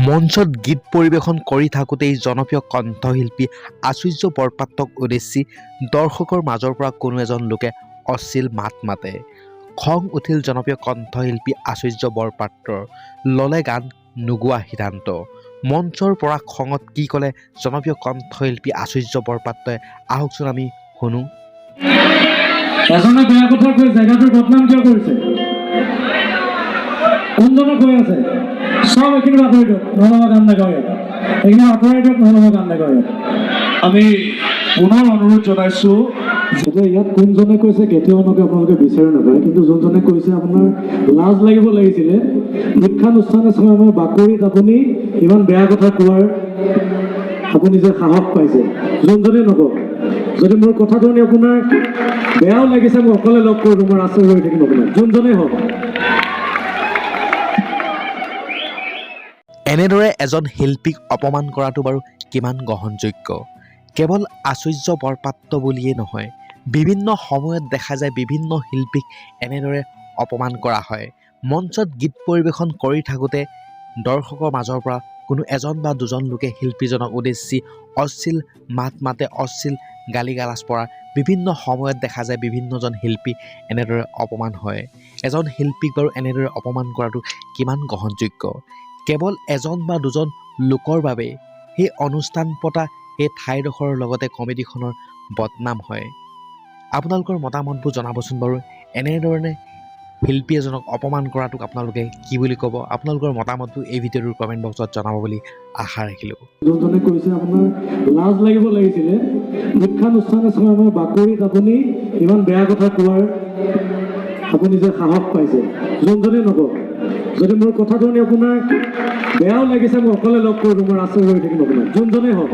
মঞ্চত গীত পৰিৱেশন কৰি থাকোঁতেই জনপ্ৰিয় কণ্ঠশিল্পী আচুৰ্য বৰপাত্ৰক উদ্দেশ্যি দৰ্শকৰ মাজৰ পৰা কোনো এজন লোকে অশ্লীল মাত মাতে। খং উঠিল জনপ্ৰিয় কণ্ঠশিল্পী আচুৰ্য বৰপাত্ৰৰ, ল'লে গান নোগোৱা সিদ্ধান্ত। মঞ্চৰ পৰা খঙত কি ক'লে জনপ্ৰিয় কণ্ঠশিল্পী আচুৰ্য বৰপাত্ৰই, আহকচোন আমি শুনো। এজনে বেয়া কথা কৈ জেগাটোৰ বদনাম কিয় কৰিছে? কোনজনে কৈ আছে? সব এইখিনি আঁতৰাই দিয়ক, নহ'লে গান নাগাওঁ। এইখিনি আঁতৰাই দিয়ক, নহ'লে গান নাগাওঁ। আমি পুনৰ অনুৰোধ জনাইছোঁ যে ইয়াত কোনজনে কৈছে কেতিয়াও নকয়, আপোনালোকে বিচাৰি নাপায়। কিন্তু যোনজনে কৈছে আপোনাৰ লাজ লাগিব লাগিছিলে। শিক্ষানুষ্ঠান আছে আমাৰ বাকৰিত আপুনি ইমান বেয়া কথা কোৱাৰ আপুনি যে সাহস পাইছে, যোনজনে নকওক। যদি মোৰ কথাটো শুনি আপোনাৰ বেয়াও লাগিছে, মই অকলে লগ কৰি তোমাৰ আশ্ৰয় হৈ থাকিম আপোনাৰ, যোনজনেই হওক। এনেদৰে এজন শিল্পীক অপমান কৰাটো বাৰু কিমান গ্ৰহণযোগ্য? কেৱল আচুৰ্য বৰপাত্ৰ বুলিয়েই নহয়, বিভিন্ন সময়ত দেখা যায় বিভিন্ন শিল্পীক এনেদৰে অপমান কৰা হয়। মঞ্চত গীত পৰিৱেশন কৰি থাকোঁতে দৰ্শকৰ মাজৰ পৰা কোনো এজন বা দুজন লোকে শিল্পীজনক উদ্দেশ্যি অশ্লীল মাত মাতে, অশ্লীল গালি গালাজ পৰা বিভিন্ন সময়ত দেখা যায় বিভিন্নজন শিল্পী এনেদৰে অপমান হয়। এজন শিল্পীক বাৰু এনেদৰে অপমান কৰাটো কিমান গ্ৰহণযোগ্য? কেৱল এজন বা দুজন লোকৰ বাবে সেই অনুষ্ঠান পতা সেই ঠাইডোখৰৰ লগতে কমিটিখনৰ বদনাম হয়। আপোনালোকৰ মতামতবোৰ জনাবচোন বাৰু। এনেধৰণে শিল্পী এজনক অপমান কৰাটোক আপোনালোকে কি বুলি ক'ব? আপোনালোকৰ মতামতবোৰ এই ভিডিঅ'টোৰ কমেণ্ট বক্সত জনাব বুলি আশা ৰাখিলোঁ। যোনজনে কৈছে আপোনাৰ লাজ লাগিব লাগিছিলে। শিক্ষানুষ্ঠান আছে আমাৰ বাকৰিত আপুনি ইমান বেয়া কথা কোৱাৰ আপুনি যে সাহস পাইছে, যোনজনেই নকওক। যদি মোৰ কথাটো শুনি আপোনাৰ বেয়াও লাগিছে, মই অকলে লগ কৰি তোমাৰ আশ্ৰয় হৈ থাকিম আপোনাৰ, যোনজনেই হওক।